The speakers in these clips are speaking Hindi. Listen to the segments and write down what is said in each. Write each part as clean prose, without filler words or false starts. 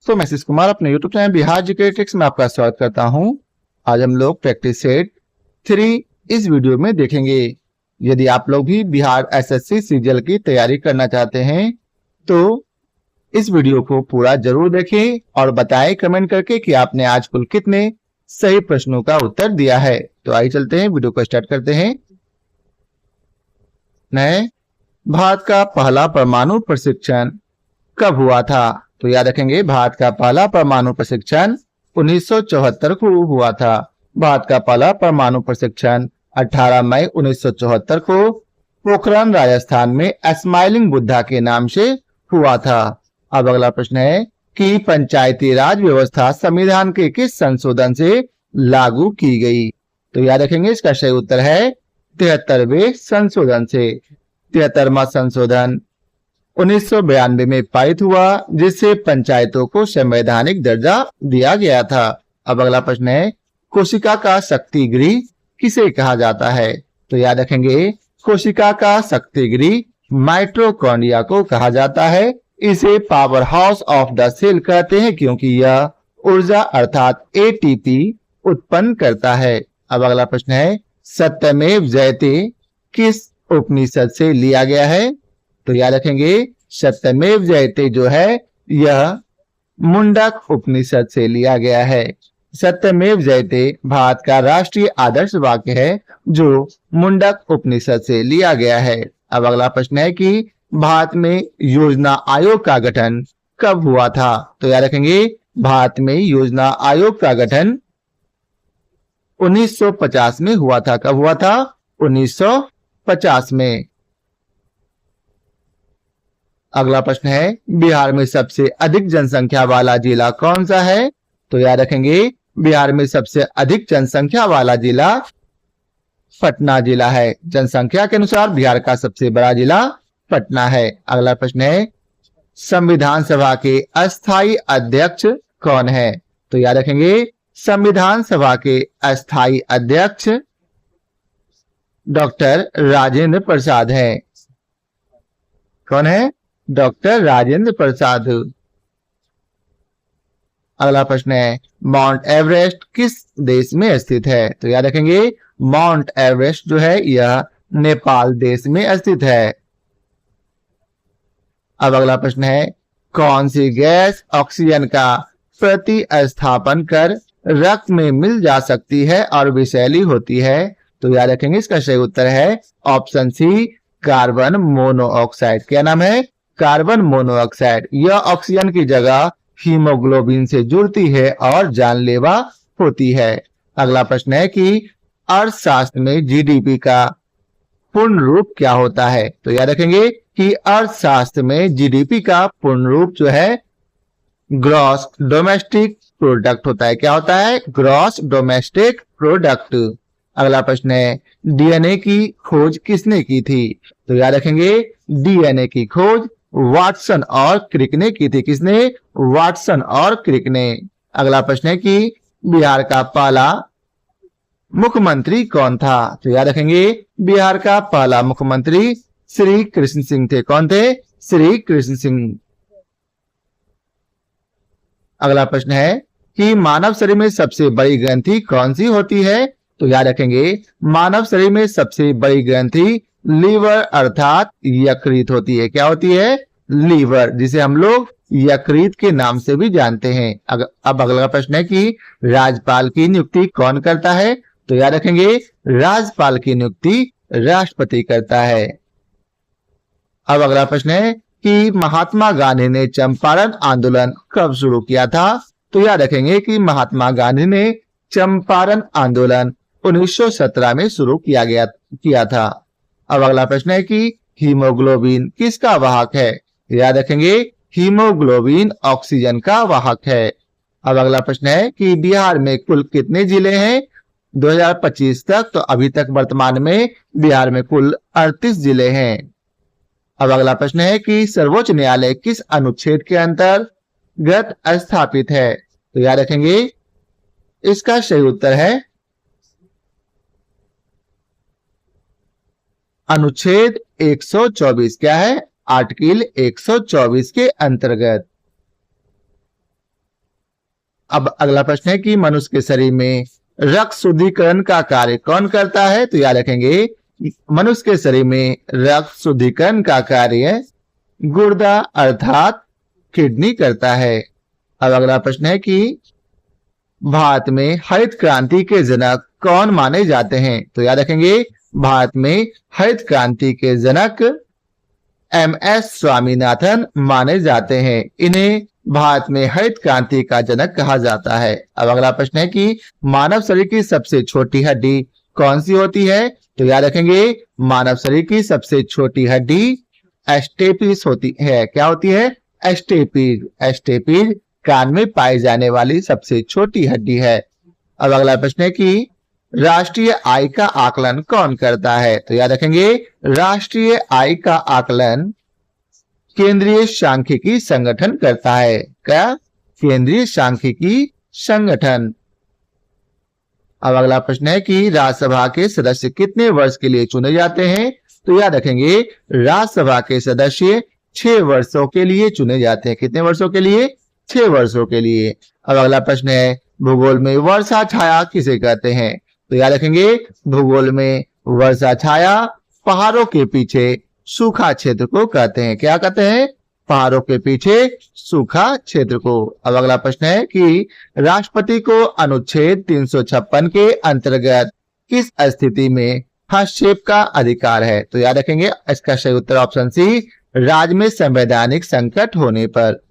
दोस्तों, मैं आशीष कुमार अपने YouTube channel Bihar GK tricks में आपका स्वागत करता हूं। आज हम लोग प्रैक्टिस सेट 3 इस वीडियो में देखेंगे। यदि आप लोग भी बिहार एसएससी सीजीएल की तैयारी करना चाहते हैं तो इस वीडियो को पूरा जरूर देखें और बताएं कमेंट करके कि आपने आज कुल कितने सही प्रश्नों का उत्तर दिया है। तो आइए चलते हैं, वीडियो को स्टार्ट करते हैं। भारत का पहला परमाणु प्रशिक्षण कब हुआ था? तो याद रखेंगे, भारत का पहला परमाणु प्रशिक्षण 1974 को हुआ था। भारत का पहला परमाणु प्रशिक्षण 18 मई 1974 को पोखरण राजस्थान में स्माइलिंग बुद्धा के नाम से हुआ था। अब अगला प्रश्न है कि पंचायती राज व्यवस्था संविधान के किस संशोधन से लागू की गई? तो याद रखेंगे, इसका सही उत्तर है 73वें संशोधन से। 73वां संशोधन 1992 में पारित हुआ, जिससे पंचायतों को संवैधानिक दर्जा दिया गया था। अब अगला प्रश्न है, कोशिका का शक्ति गृह किसे कहा जाता है? तो याद रखेंगे, कोशिका का शक्ति गृह माइटोकॉन्ड्रिया को कहा जाता है। इसे power house of the cell कहते हैं क्योंकि यह ऊर्जा अर्थात एटीपी उत्पन्न करता है। अब अगला प्रश्न है, सत्यमेव जयते किस उपनिषद से लिया गया है? तो याद रखेंगे, सत्यमेव जयते जो है यह मुंडक उपनिषद से लिया गया है। सत्यमेव जयते भारत का राष्ट्रीय आदर्श वाक्य है जो मुंडक उपनिषद से लिया गया है। अब अगला प्रश्न है कि भारत में योजना आयोग का गठन कब हुआ था? तो याद रखेंगे, भारत में योजना आयोग का गठन 1950 में हुआ था। कब हुआ था? 1950 में। अगला प्रश्न है, बिहार में सबसे अधिक जनसंख्या वाला जिला कौन सा है? तो याद रखेंगे, बिहार में सबसे अधिक जनसंख्या वाला जिला पटना जिला है। जनसंख्या के अनुसार बिहार का सबसे बड़ा जिला पटना है। अगला प्रश्न है, संविधान सभा के अस्थायी अध्यक्ष कौन है? तो याद रखेंगे, संविधान सभा के अस्थायी अध्यक्ष डॉक्टर राजेंद्र प्रसाद हैं। कौन है? डॉक्टर राजेंद्र प्रसाद। अगला प्रश्न है, माउंट एवरेस्ट किस देश में स्थित है? तो याद रखेंगे, माउंट एवरेस्ट जो है यह नेपाल देश में स्थित है। अब अगला प्रश्न है, कौन सी गैस ऑक्सीजन का प्रतिस्थापन कर रक्त में मिल जा सकती है और विषैली होती है? तो याद रखेंगे, इसका सही उत्तर है ऑप्शन सी, कार्बन मोनोऑक्साइड। क्या नाम है? Carbon monoxide. यह ऑक्सीजन की जगह हीमोग्लोबिन से जुड़ती है और जानलेवा होती है। अगला प्रश्न है कि अर्थशास्त्र में जीडीपी का पूर्ण रूप क्या होता है? तो याद रखेंगे कि अर्थशास्त्र में जीडीपी का पूर्ण रूप जो है ग्रॉस डोमेस्टिक प्रोडक्ट होता है। क्या होता है? Gross domestic product. अगला प्रश्न है, डीएनए की खोज किसने की थी? तो याद रखेंगे, डीएनए की खोज वाटसन और क्रिक ने की थी। किसने? वाटसन और क्रिक ने। अगला प्रश्न है कि बिहार का पहला मुख्यमंत्री कौन था? तो याद रखेंगे, बिहार का पहला मुख्यमंत्री श्री कृष्ण सिंह थे। कौन थे? श्री कृष्ण सिंह। अगला प्रश्न है कि मानव शरीर में सबसे बड़ी ग्रंथि कौन सी होती है? तो याद रखेंगे, मानव शरीर में सबसे बड़ी ग्रंथि लीवर अर्थात यकृत होती है। क्या होती है? लीवर, जिसे हम लोग यकृत के नाम से भी जानते हैं। अब अगला प्रश्न है कि राज्यपाल की नियुक्ति कौन करता है? तो याद रखेंगे, राज्यपाल की नियुक्ति राष्ट्रपति करता है। अब अगला प्रश्न है कि महात्मा गांधी ने चंपारण आंदोलन कब शुरू किया था? तो याद रखेंगे कि महात्मा गांधी ने चंपारण आंदोलन 1917 में शुरू किया था। अब अगला प्रश्न है कि हीमोग्लोबिन किसका वाहक है? याद रखेंगे, हीमोग्लोबिन ऑक्सीजन का वाहक है। अब अगला प्रश्न है कि बिहार में कुल कितने जिले हैं 2025 तक? तो अभी तक वर्तमान में बिहार में कुल 38 जिले हैं। अब अगला प्रश्न है कि सर्वोच्च न्यायालय किस अनुच्छेद के अंतर्गत स्थापित है? तो याद रखेंगे, इसका सही उत्तर है अनुच्छेद 124। क्या है? आर्टिकल 124 के अंतर्गत। अब अगला प्रश्न है कि मनुष्य के शरीर में रक्त शुद्धिकरण का कार्य कौन करता है? तो याद रखेंगे मनुष्य के शरीर में रक्त शुद्धिकरण का कार्य गुर्दा अर्थात किडनी करता है। अब अगला प्रश्न है कि भारत में हरित क्रांति के जनक कौन माने जाते हैं? तो याद रखेंगे भारत में हरित क्रांति के जनक एमएस स्वामीनाथन माने जाते हैं। इन्हें भारत में हरित क्रांति का जनक कहा जाता है। अब अगला प्रश्न है कि मानव शरीर की सबसे छोटी हड्डी कौन सी होती है? तो याद रखेंगे मानव शरीर की सबसे छोटी हड्डी एस्टेपिस होती है। क्या होती है? एस्टेपिस। एस्टेपिस कान में पाई जाने वाली सबसे छोटी हड्डी है। अब अगला प्रश्न है कि राष्ट्रीय आय का आकलन कौन करता है? तो याद रखेंगे राष्ट्रीय आय का आकलन केंद्रीय सांख्यिकी संगठन करता है। क्या? केंद्रीय सांख्यिकी संगठन। अब अगला प्रश्न है कि राज्यसभा के सदस्य कितने वर्ष के लिए चुने जाते हैं? तो याद रखेंगे राज्यसभा के सदस्य 6 वर्षों के लिए चुने जाते हैं। कितने वर्षों के लिए? 6 वर्षों के लिए। अब अगला प्रश्न है भूगोल में वर्षा छाया किसे कहते हैं? तो याद रखेंगे भूगोल में वर्षा छाया पहाड़ों के पीछे सूखा क्षेत्र को कहते हैं। क्या कहते हैं? पहाड़ों के पीछे सूखा क्षेत्र को। अब अगला प्रश्न है कि राष्ट्रपति को अनुच्छेद 356 के अंतर्गत किस स्थिति में हस्तक्षेप का अधिकार है? तो याद रखेंगे इसका सही उत्तर ऑप्शन सी, राज्य में संवैधानिक संकट होने पर।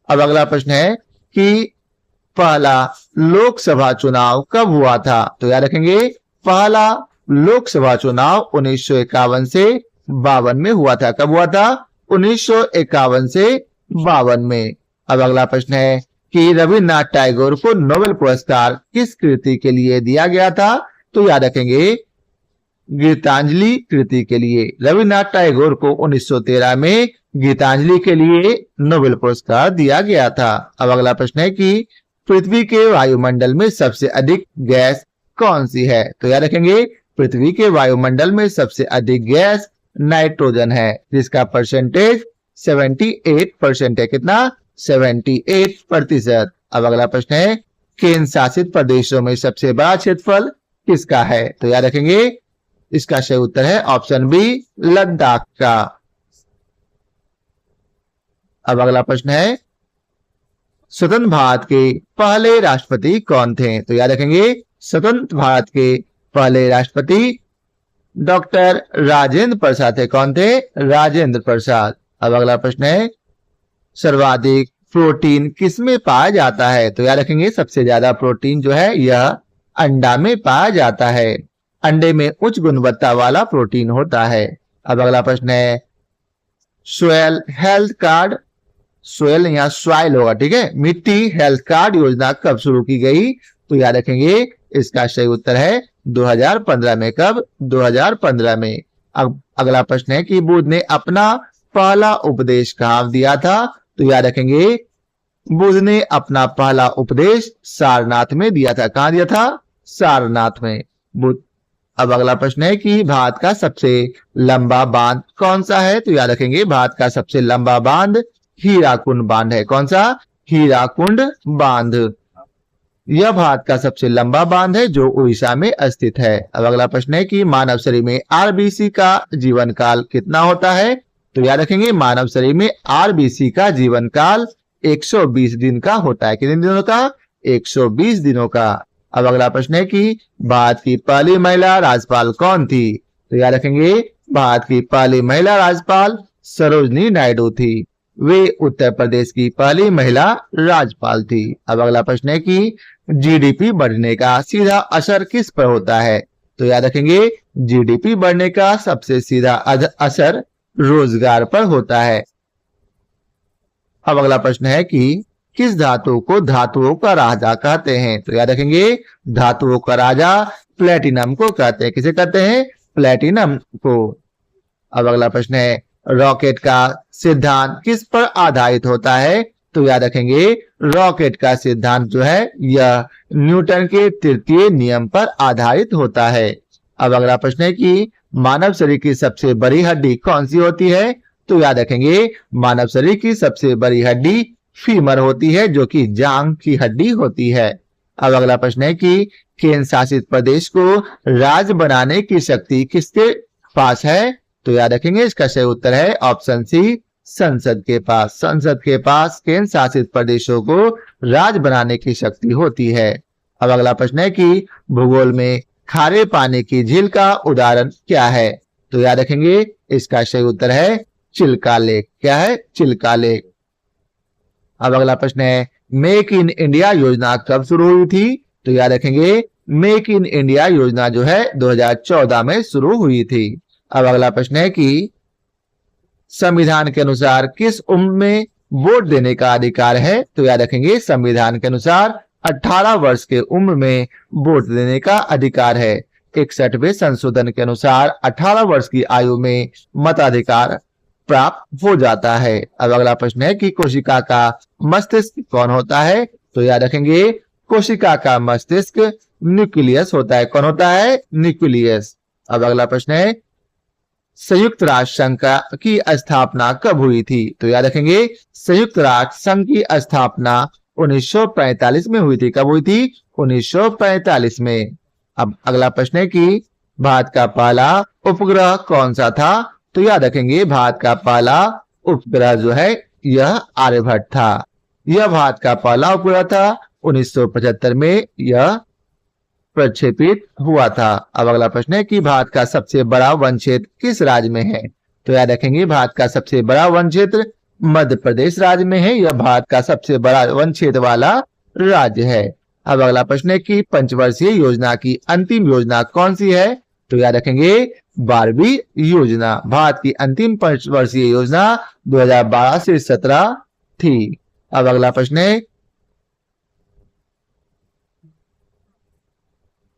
अब अगला प्रश्न है कि पहला लोकसभा चुनाव कब हुआ था? तो याद रखेंगे पहला लोकसभा चुनाव 1951 से 52 में हुआ था। कब हुआ था? 1951 से 52 में। अब अगला प्रश्न है कि रविन्द्रनाथ टैगोर को नोबेल पुरस्कार किस कृति के लिए दिया गया था? तो याद रखेंगे गीतांजलि कृति के लिए। रविन्द्रनाथ टैगोर को 1913 में गीतांजलि के लिए नोबेल पुरस्कार दिया गया था। अब अगला प्रश्न है कि पृथ्वी के वायुमंडल में सबसे अधिक गैस कौन सी है? तो याद रखेंगे पृथ्वी के वायुमंडल में सबसे अधिक गैस नाइट्रोजन है, जिसका परसेंटेज 78% है। कितना? 78%। अब अगला प्रश्न है केंद्र शासित प्रदेशों में सबसे बड़ा क्षेत्रफल किसका है? तो याद रखेंगे इसका सही उत्तर है ऑप्शन बी, लद्दाख का। अब अगला प्रश्न है स्वतंत्र भारत के पहले राष्ट्रपति कौन थे? तो याद रखेंगे स्वतंत्र भारत के पहले राष्ट्रपति डॉक्टर राजेंद्र प्रसाद थे। कौन थे? राजेंद्र प्रसाद। अब अगला प्रश्न है सर्वाधिक प्रोटीन किसमें पाया जाता है? तो याद रखेंगे सबसे ज्यादा प्रोटीन जो है यह अंडा में पाया जाता है। अंडे में उच्च गुणवत्ता वाला प्रोटीन होता है। अब अगला प्रश्न है सोयल हेल्थ कार्ड, सोयल या सॉइल होगा, ठीक है, मिट्टी हेल्थ कार्ड योजना कब शुरू की गई? तो याद रखेंगे इसका सही उत्तर है 2015 में। कब? 2015 में। अब अगला प्रश्न है कि बुद्ध ने अपना पहला उपदेश कहाँ दिया था? तो याद रखेंगे बुद्ध ने अपना पहला उपदेश सारनाथ में दिया था। कहाँ दिया था? सारनाथ में। बुद्ध। अब अगला प्रश्न है कि भारत का सबसे लंबा बांध कौन सा है? तो याद रखेंगे भारत का सबसे लंबा बांध हीराकुंड बांध है। कौन सा? हीराकुंड बांध। यह भारत का सबसे लंबा बांध है जो उड़ीसा में स्थित है। अब अगला प्रश्न है कि मानव शरीर में आरबीसी का जीवन काल कितना होता है? तो याद रखेंगे मानव शरीर में आरबीसी का जीवन काल 120 दिन का होता है। कितने दिनों का? 120 दिनों का। अब अगला प्रश्न है कि भारत की पहली महिला राज्यपाल कौन थी? तो याद रखेंगे भारत की पहली महिला राज्यपाल सरोजनी नायडू थी। वे उत्तर प्रदेश की पहली महिला राज्यपाल थी। अब अगला प्रश्न है कि जीडीपी बढ़ने का सीधा असर किस पर होता है? तो याद रखेंगे जीडीपी बढ़ने का सबसे सीधा असर रोजगार पर होता है। अब अगला प्रश्न है कि किस धातु को धातुओं का राजा कहते हैं? तो याद रखेंगे धातुओं का राजा प्लेटिनम को कहते हैं। किसे कहते हैं? प्लेटिनम को। अब अगला प्रश्न है रॉकेट का सिद्धांत किस पर आधारित होता है? तो याद रखेंगे रॉकेट का सिद्धांत जो है यह न्यूटन के तृतीय नियम पर आधारित होता है। अब अगला प्रश्न है कि मानव शरीर की सबसे बड़ी हड्डी कौन सी होती है? तो याद रखेंगे मानव शरीर की सबसे बड़ी हड्डी फीमर होती है जो कि जांग की हड्डी होती है। अब अगला प्रश्न है कि केंद्र शासित प्रदेश को राज्य बनाने की शक्ति किसके पास है? तो याद रखेंगे इसका सही उत्तर है ऑप्शन सी, संसद के पास। संसद के पास केंद्र शासित प्रदेशों को राज्य बनाने की शक्ति होती है। अब अगला प्रश्न है कि भूगोल में खारे पानी की झील का उदाहरण क्या है? तो याद रखेंगे इसका सही उत्तर है चिल्का लेक। क्या है? चिल्का लेक। अब अगला प्रश्न है मेक इन इंडिया योजना कब शुरू हुई थी? तो याद रखेंगे मेक इन इंडिया योजना जो है 2014 में शुरू हुई थी। अब अगला प्रश्न है कि संविधान के अनुसार किस उम्र में वोट देने का अधिकार है? तो याद रखेंगे संविधान के अनुसार 18 वर्ष के उम्र में वोट देने का अधिकार है। 61वें संशोधन के अनुसार 18 वर्ष की आयु में मताधिकार प्राप्त हो जाता है। अब अगला प्रश्न है कि कोशिका का मस्तिष्क कौन होता है? तो याद रखेंगे कोशिका का मस्तिष्क न्यूक्लियस होता है। कौन होता है? न्यूक्लियस। अब अगला प्रश्न है संयुक्त राष्ट्र संघ की स्थापना कब हुई थी? तो याद रखेंगे संयुक्त राष्ट्र संघ की स्थापना 1945 में हुई थी। कब हुई थी? 1945 में। अब अगला प्रश्न है कि भारत का पहला उपग्रह कौन सा था? तो याद रखेंगे भारत का पहला उपग्रह जो है यह आर्यभट्ट था। यह भारत का पहला उपग्रह था। 1975 में यह प्रक्षेपित हुआ था। अब अगला प्रश्न है कि भारत का सबसे बड़ा वन क्षेत्र किस राज्य में है? तो याद रखेंगे भारत का सबसे बड़ा वन क्षेत्र मध्य प्रदेश राज्य में है। यह भारत का सबसे बड़ा वन क्षेत्र वाला राज्य है। अब अगला प्रश्न है कि पंचवर्षीय योजना की अंतिम योजना कौन सी है? तो याद रखेंगे 12वीं योजना। भारत की अंतिम पंचवर्षीय योजना 2012 से 17 थी। अब अगला प्रश्न है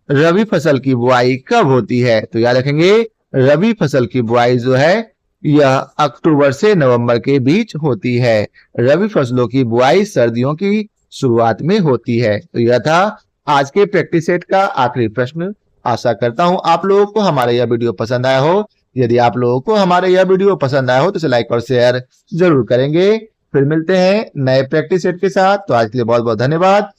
रबी फसल की बुआई कब होती है? तो याद रखेंगे रबी फसल की बुआई जो है यह अक्टूबर से नवंबर के बीच होती है। रबी फसलों की बुआई सर्दियों की शुरुआत में होती है। तो यह था आज के प्रैक्टिस सेट का आखिरी प्रश्न। आशा करता हूं आप लोगों को हमारा यह वीडियो पसंद आया हो। यदि आप लोगों को हमारा यह वीडियो पसंद आया हो तो इसे लाइक और शेयर जरूर करेंगे। फिर मिलते हैं नए प्रैक्टिस सेट के साथ। तो आज के लिए बहुत बहुत धन्यवाद।